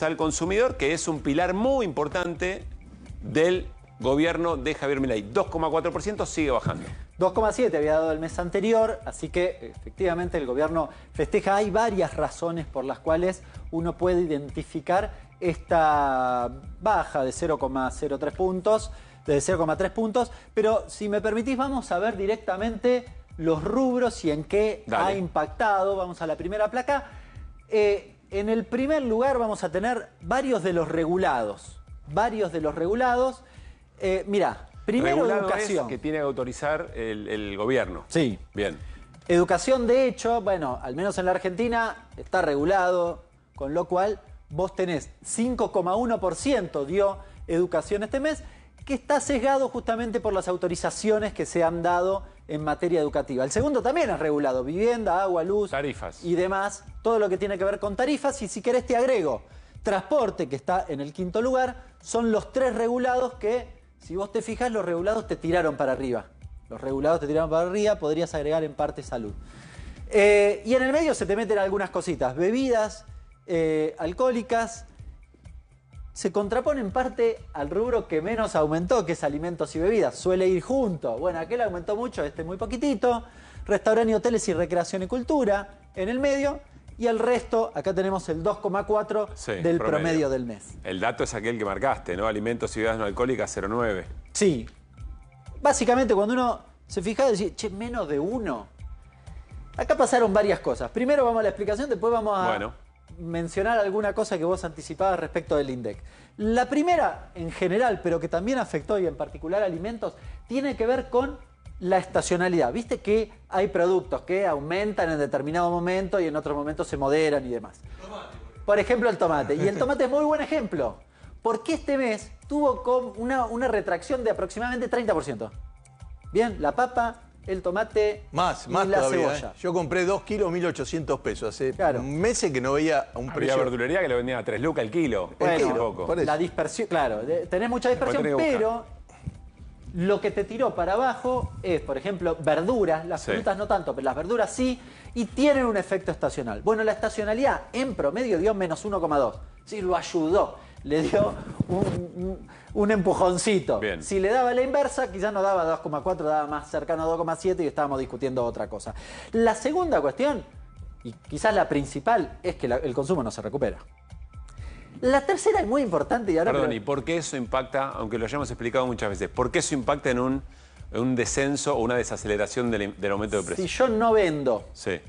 al consumidor, que es un pilar muy importante del gobierno de Javier Milei. 2,4% sigue bajando. 2,7 había dado el mes anterior, así que efectivamente el gobierno festeja. Hay varias razones por las cuales uno puede identificar esta baja de 0,03 puntos, de 0,3 puntos, pero si me permitís vamos a ver directamente los rubros y en qué ha impactado. Vamos a la primera placa. En el primer lugar vamos a tener varios de los regulados. Mirá, primero regulado educación. Es que tiene que autorizar el gobierno. Sí. Bien. Educación, de hecho, bueno, al menos en la Argentina está regulado, con lo cual vos tenés 5,1% dio educación este mes, que está sesgado justamente por las autorizaciones que se han dado en materia educativa. El segundo también es regulado, vivienda, agua, luz, tarifas y demás, todo lo que tiene que ver con tarifas. Y si querés te agrego, transporte, que está en el quinto lugar. Son los tres regulados que, si vos te fijas, los regulados te tiraron para arriba. Podrías agregar en parte salud. Y en el medio se te meten algunas cositas, bebidas alcohólicas. Se contrapone en parte al rubro que menos aumentó, que es alimentos y bebidas. Suele ir junto. Bueno, aquel aumentó mucho, este muy poquitito. Restaurantes y hoteles y recreación y cultura en el medio. Y el resto, acá tenemos el 2,4 del promedio del mes. El dato es aquel que marcaste, ¿no? Alimentos y bebidas no alcohólicas, 0,9. Sí. Básicamente, cuando uno se fija, decir, che, menos de 1. Acá pasaron varias cosas. Primero vamos a la explicación, después vamos a mencionar alguna cosa que vos anticipabas respecto del INDEC. La primera, en general, pero que también afectó, y en particular alimentos, tiene que ver con la estacionalidad. Viste que hay productos que aumentan en determinado momento y en otro momento se moderan y demás. Por ejemplo, el tomate. Y el tomate es muy buen ejemplo, porque este mes tuvo una retracción de aproximadamente 30%. Bien, la papa, el tomate más y la todavía, cebolla. Yo compré 2 kilos, 1.800 pesos. Hace meses que no veía un precio. Había verdulería que lo vendían a 3 lucas el kilo. Bueno, la dispersión, claro, tenés mucha dispersión, pero lo que te tiró para abajo es, por ejemplo, verduras. Las frutas no tanto, pero las verduras sí, y tienen un efecto estacional. Bueno, la estacionalidad en promedio dio menos 1,2. Sí, lo ayudó, le dio un empujoncito. Bien. Si le daba la inversa, quizás no daba 2,4, daba más cercano a 2,7 y estábamos discutiendo otra cosa. La segunda cuestión, y quizás la principal, es que el consumo no se recupera. La tercera es muy importante y ahora... Perdón, ¿y por qué eso impacta, aunque lo hayamos explicado muchas veces, por qué eso impacta en un descenso o una desaceleración del aumento de precios? Si yo no vendo, sí,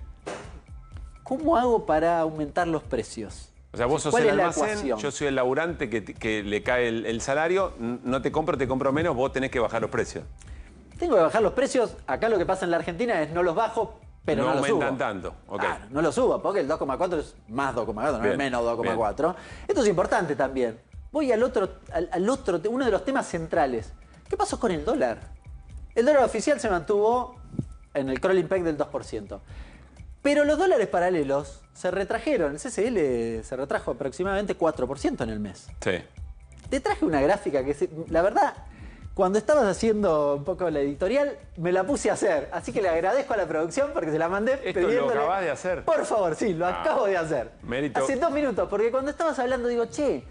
¿cómo hago para aumentar los precios? O sea, vos sos el almacén, yo soy el laburante que le cae el salario, no te compro menos, vos tenés que bajar los precios. Tengo que bajar los precios. Acá lo que pasa en la Argentina es no los bajo, pero no los subo. No aumentan tanto. Okay. Claro, no lo subo, porque el 2,4 es más 2,4, no es menos 2,4. Esto es importante también. Voy al otro, uno de los temas centrales. ¿Qué pasó con el dólar? El dólar oficial se mantuvo en el crawling peg del 2%. Pero los dólares paralelos se retrajeron. El CCL se retrajo aproximadamente 4% en el mes. Sí. Te traje una gráfica que, la verdad, cuando estabas haciendo un poco la editorial, me la puse a hacer. Así que le agradezco a la producción porque se la mandé pidiéndole... ¿Esto lo acabas de hacer? Por favor, sí, lo acabo de hacer. Mérito. Hace 2 minutos, porque cuando estabas hablando digo, che,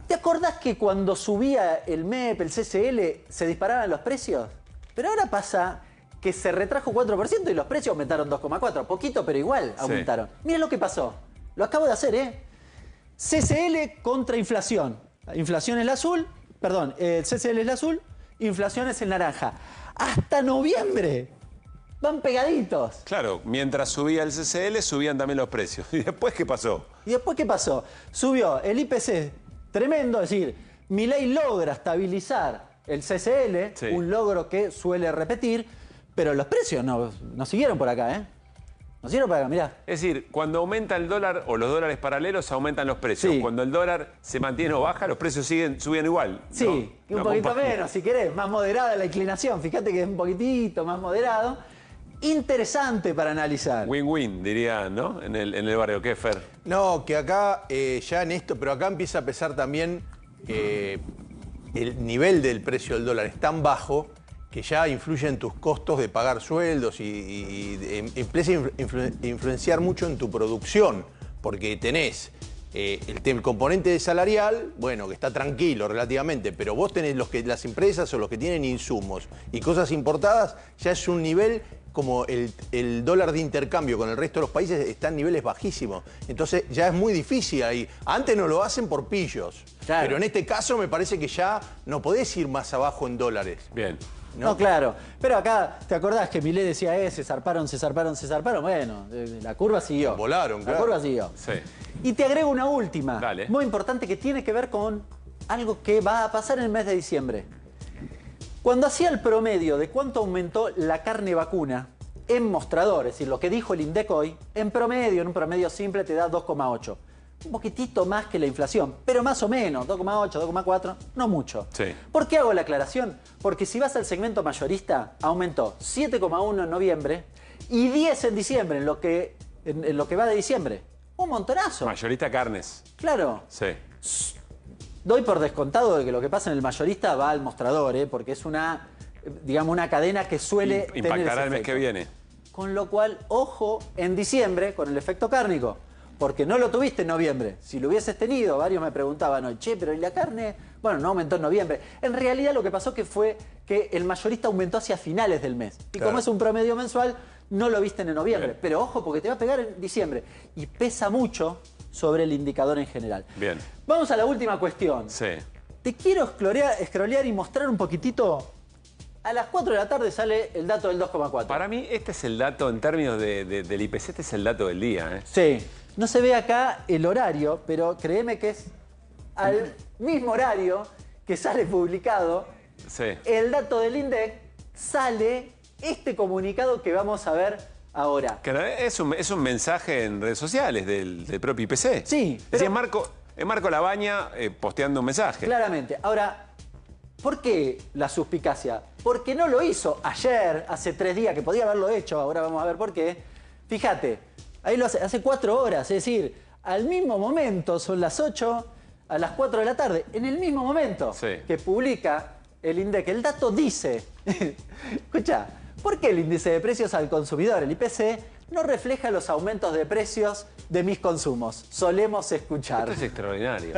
¿te acordás que cuando subía el MEP, el CCL, se disparaban los precios? Pero ahora pasa que se retrajo 4% y los precios aumentaron 2,4%. Poquito, pero igual aumentaron. Miren lo que pasó. Lo acabo de hacer, ¿eh? CCL contra inflación. Inflación es el azul, perdón, el CCL es el azul, inflación es el naranja. Hasta noviembre van pegaditos. Claro, mientras subía el CCL, subían también los precios. ¿Y después qué pasó? Subió el IPC tremendo, es decir, Milei logra estabilizar el CCL, un logro que suele repetir, pero los precios no siguieron por acá, ¿eh? No siguieron por acá, mirá. Es decir, cuando aumenta el dólar o los dólares paralelos, aumentan los precios. Sí. Cuando el dólar se mantiene o baja, los precios suben igual. Sí, un poquito menos, si querés, más moderada la inclinación. Fíjate que es un poquitito más moderado. Interesante para analizar. Win-win, diría, ¿no? En el barrio. ¿Qué, Fer? No, que acá, ya en esto, pero acá empieza a pesar también el nivel del precio del dólar. Es tan bajo que ya influye en tus costos de pagar sueldos y empieza a influenciar mucho en tu producción, porque tenés el componente salarial, bueno, que está tranquilo relativamente, pero vos tenés las empresas o los que tienen insumos y cosas importadas, ya es un nivel como el dólar de intercambio con el resto de los países está en niveles bajísimos. Entonces ya es muy difícil ahí. Antes no lo hacen por pillos, claro. Pero en este caso me parece que ya no podés ir más abajo en dólares. Bien. No, claro. Pero acá, ¿te acordás que Milei decía, se zarparon, se zarparon, se zarparon? Bueno, la curva siguió. Volaron, claro. La curva siguió. Sí. Y te agrego una última, Dale. Muy importante, que tiene que ver con algo que va a pasar en el mes de diciembre. Cuando hacía el promedio de cuánto aumentó la carne vacuna en mostrador, es decir, lo que dijo el INDEC hoy, en un promedio simple te da 2,8. Un poquitito más que la inflación, pero más o menos, 2,8, 2,4, no mucho. Sí. ¿Por qué hago la aclaración? Porque si vas al segmento mayorista, aumentó 7,1 en noviembre y 10 en diciembre, en lo que va de diciembre. Un montonazo. Mayorista carnes. Claro. Sí. Doy por descontado de que lo que pasa en el mayorista va al mostrador, porque es una cadena que suele tener impactará ese el mes efecto. que viene. Con lo cual, ojo en diciembre con el efecto cárnico, porque no lo tuviste en noviembre. Si lo hubieses tenido, varios me preguntaban hoy, pero ¿y la carne? Bueno, no aumentó en noviembre. En realidad lo que pasó fue que el mayorista aumentó hacia finales del mes. Y como es un promedio mensual, no lo viste en noviembre. Bien. Pero ojo, porque te va a pegar en diciembre. Y pesa mucho sobre el indicador en general. Bien. Vamos a la última cuestión. Sí. Te quiero scrollear y mostrar un poquitito. A las 4 de la tarde sale el dato del 2,4. Para mí este es el dato, en términos del IPC, este es el dato del día. Sí. No se ve acá el horario, pero créeme que es al mismo horario que sale publicado el dato del INDEC, sale este comunicado que vamos a ver ahora. Que es un mensaje en redes sociales del propio IPC. Sí. Es decir, es Marco Labaña posteando un mensaje. Claramente. Ahora, ¿por qué la suspicacia? Porque no lo hizo ayer, hace 3 días, que podía haberlo hecho, ahora vamos a ver por qué. Fíjate, ahí lo hace 4 horas, es decir, al mismo momento, son las 8, a las 4 de la tarde, en el mismo momento que publica el INDEC. El dato dice, escucha, ¿por qué el índice de precios al consumidor, el IPC, no refleja los aumentos de precios de mis consumos? Solemos escuchar. Esto es extraordinario.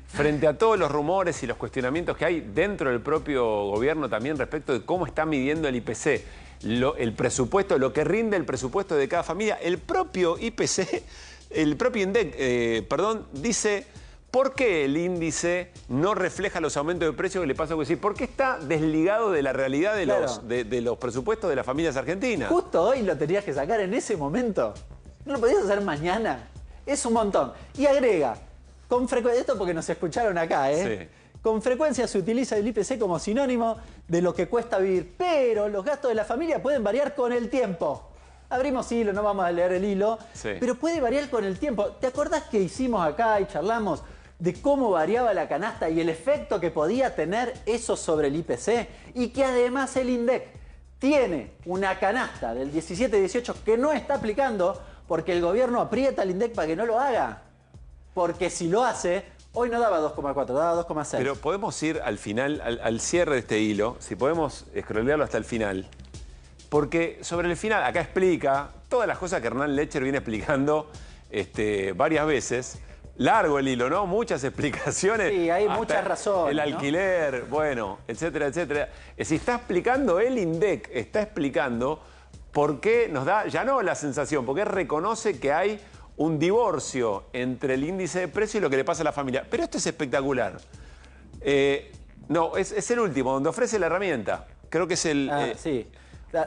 Frente a todos los rumores y los cuestionamientos que hay dentro del propio gobierno también respecto de cómo está midiendo el IPC, el presupuesto, lo que rinde el presupuesto de cada familia, el propio IPC, el propio INDEC, dice por qué el índice no refleja los aumentos de precios que le pasa a decir. ¿Por qué está desligado de la realidad de los presupuestos de las familias argentinas? Justo hoy lo tenías que sacar en ese momento. ¿No lo podías hacer mañana? Es un montón. Y agrega, con frecuencia, esto porque nos escucharon acá, Sí. Con frecuencia se utiliza el IPC como sinónimo de lo que cuesta vivir, pero los gastos de la familia pueden variar con el tiempo. Abrimos hilo, no vamos a leer el hilo, pero puede variar con el tiempo. ¿Te acordás que hicimos acá y charlamos de cómo variaba la canasta y el efecto que podía tener eso sobre el IPC? Y que además el INDEC tiene una canasta del 17-18 que no está aplicando porque el gobierno aprieta al INDEC para que no lo haga. Porque si lo hace, hoy no daba 2,4, daba 2,6. Pero podemos ir al final, al cierre de este hilo, si podemos scrollearlo hasta el final. Porque sobre el final, acá explica todas las cosas que Hernán Lecher viene explicando varias veces. Largo el hilo, ¿no? Muchas explicaciones. Sí, hay muchas razones. El alquiler, ¿no? Bueno, etcétera, etcétera. Si está explicando el INDEC, está explicando por qué nos da, ya no la sensación, porque reconoce que hay un divorcio entre el índice de precio y lo que le pasa a la familia. Pero esto es espectacular. No, es el último, donde ofrece la herramienta. Creo que es el... sí.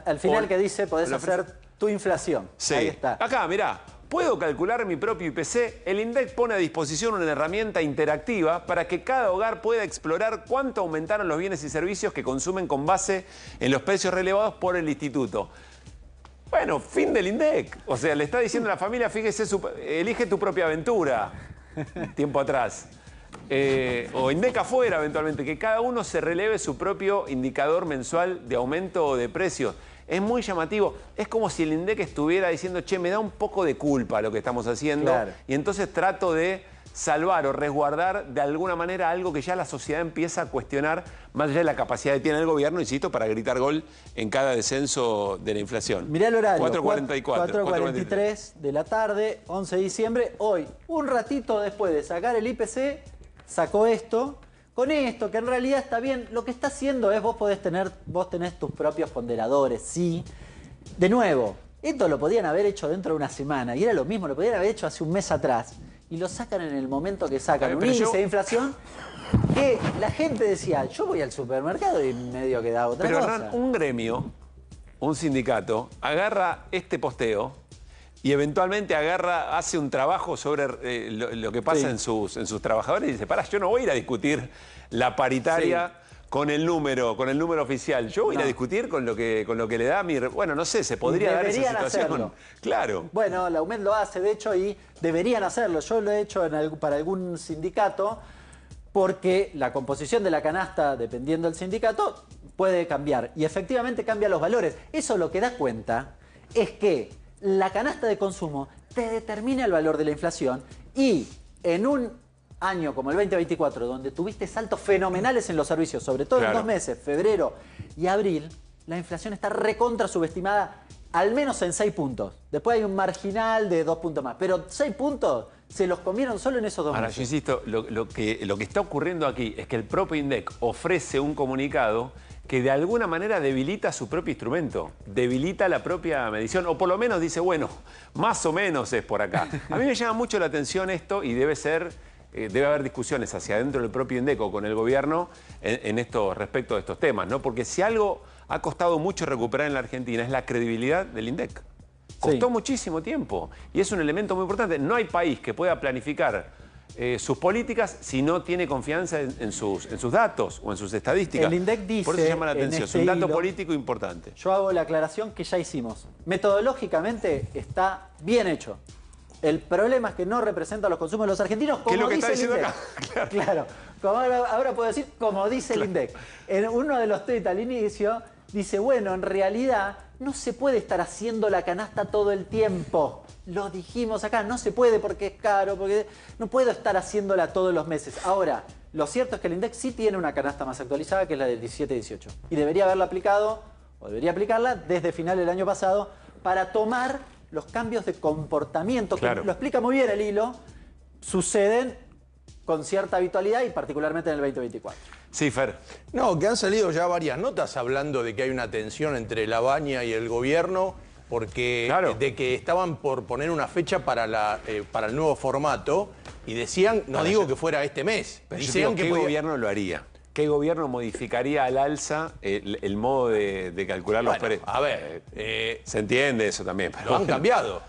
Al final que dice, podés hacer tu inflación. Sí. Ahí está. Acá, mirá. ¿Puedo calcular mi propio IPC? El INDEC pone a disposición una herramienta interactiva para que cada hogar pueda explorar cuánto aumentaron los bienes y servicios que consumen con base en los precios relevados por el instituto. Bueno, fin del INDEC. O sea, le está diciendo a la familia, fíjese, elige tu propia aventura. Tiempo atrás. O INDEC afuera, eventualmente, que cada uno se releve su propio indicador mensual de aumento de precios. Es muy llamativo. Es como si el INDEC estuviera diciendo, che, me da un poco de culpa lo que estamos haciendo. Claro. Y entonces trato de salvar o resguardar de alguna manera algo que ya la sociedad empieza a cuestionar, más allá de la capacidad que tiene el gobierno, insisto, para gritar gol en cada descenso de la inflación. Mirá el horario, 4:44. 4:43 de la tarde, 11 de diciembre. Hoy, un ratito después de sacar el IPC, sacó esto. Con esto, que en realidad está bien, lo que está haciendo es vos tenés tus propios ponderadores, sí. De nuevo, esto lo podían haber hecho dentro de una semana y era lo mismo, lo podían haber hecho hace un mes atrás. Y lo sacan en el momento que sacan un índice de inflación que la gente decía, yo voy al supermercado y medio que da otra cosa. Pero Hernán, un gremio, un sindicato, agarra este posteo y eventualmente hace un trabajo sobre lo que pasa en sus trabajadores y dice, pará, yo no voy a ir a discutir la paritaria con el número oficial. Yo voy a ir a discutir con lo que le da mi... Bueno, no sé, se podría dar esa situación. Hacerlo. Claro. Bueno, la UMED lo hace, de hecho, y deberían hacerlo. Yo lo he hecho para algún sindicato porque la composición de la canasta, dependiendo del sindicato, puede cambiar. Y efectivamente cambia los valores. Eso lo que da cuenta es que la canasta de consumo te determina el valor de la inflación y en un año como el 2024, donde tuviste saltos fenomenales en los servicios, sobre todo en 2 meses, febrero y abril, la inflación está recontra subestimada al menos en 6 puntos. Después hay un marginal de 2 puntos más, pero 6 puntos se los comieron solo en esos 2 meses. Ahora, yo insisto, lo que está ocurriendo aquí es que el propio INDEC ofrece un comunicado que de alguna manera debilita su propio instrumento, debilita la propia medición, o por lo menos dice, bueno, más o menos es por acá. A mí me llama mucho la atención esto y debe haber discusiones hacia adentro del propio INDEC o con el gobierno respecto de estos temas, ¿no? Porque si algo ha costado mucho recuperar en la Argentina es la credibilidad del INDEC. Costó muchísimo tiempo y es un elemento muy importante. No hay país que pueda planificar sus políticas si no tiene confianza en sus datos o en sus estadísticas. El INDEC dice, por eso llama la atención, es un dato político importante. Yo hago la aclaración que ya hicimos. Metodológicamente está bien hecho. El problema es que no representa los consumos de los argentinos, como dice el INDEC. Claro. Ahora puedo decir como dice el INDEC. En uno de los tweets al inicio dice, bueno, en realidad no se puede estar haciendo la canasta todo el tiempo. Lo dijimos acá, no se puede porque es caro, porque no puedo estar haciéndola todos los meses. Ahora, lo cierto es que el INDEC sí tiene una canasta más actualizada, que es la del 17-18. Y debería haberla aplicado, o debería aplicarla desde final del año pasado, para tomar los cambios de comportamiento, que lo explica muy bien el hilo, suceden con cierta habitualidad y particularmente en el 2024. Sí, Fer. No, que han salido ya varias notas hablando de que hay una tensión entre la Baña y el gobierno porque de que estaban por poner una fecha para el nuevo formato y decían, no digo que fuera este mes, decían que ¿qué gobierno lo haría? ¿Qué gobierno modificaría al alza el modo de calcular los precios? A ver, se entiende eso también. Pero lo han cambiado.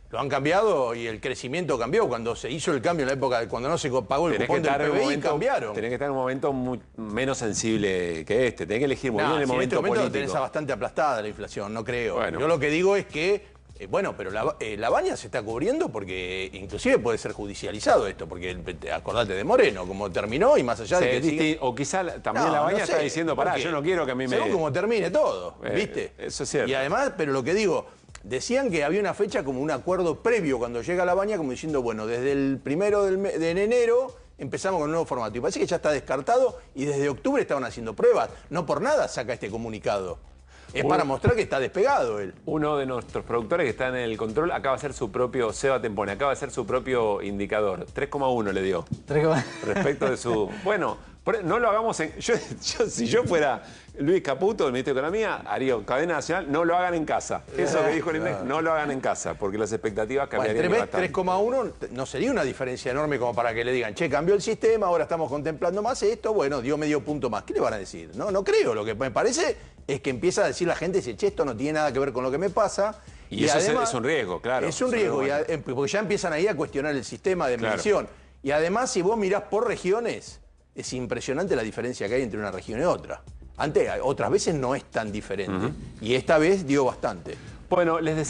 Lo han cambiado y el crecimiento cambió. Cuando se hizo el cambio en la época de cuando no se pagó el cupón del PBI, cambiaron. Tenés que estar en un momento menos sensible que este. Tenés que elegir muy bien el momento político. En este momento tenés bastante aplastada la inflación, no creo. Bueno. Yo lo que digo es que, pero la Baña se está cubriendo porque inclusive puede ser judicializado esto, porque acordate de Moreno, como terminó y más allá de que o quizá también la Baña está diciendo, pará, yo no quiero que a mí me... Según como termine todo, ¿viste? Eso es cierto. Y además, pero lo que digo... Decían que había una fecha como un acuerdo previo cuando llega la Baña, como diciendo, bueno, desde el 1 de enero empezamos con un nuevo formato. Y parece que ya está descartado y desde octubre estaban haciendo pruebas. No por nada saca este comunicado. Es para mostrar que está despegado él. Uno de nuestros productores que está en el control acaba de hacer su propio, Seba Tempone, acaba de hacer su propio indicador. 3,1 le dio. Respecto de su... Bueno, no lo hagamos en... Si yo fuera Luis Caputo, el ministro de Economía, haría cadena nacional, no lo hagan en casa. Eso que dijo el INDEC, no lo hagan en casa, porque las expectativas cambiarían bastante. 3,1 no sería una diferencia enorme como para que le digan, che, cambió el sistema, ahora estamos contemplando más esto, bueno, dio medio punto más. ¿Qué le van a decir? No creo. Lo que me parece es que empieza a decir la gente, dice, che, esto no tiene nada que ver con lo que me pasa. Y eso además, es un riesgo, claro. Es un riesgo, porque ya empiezan ahí a cuestionar el sistema de medición. Y además, si vos mirás por regiones, es impresionante la diferencia que hay entre una región y otra. Otras veces no es tan diferente. Y esta vez dio bastante. Bueno, les decía...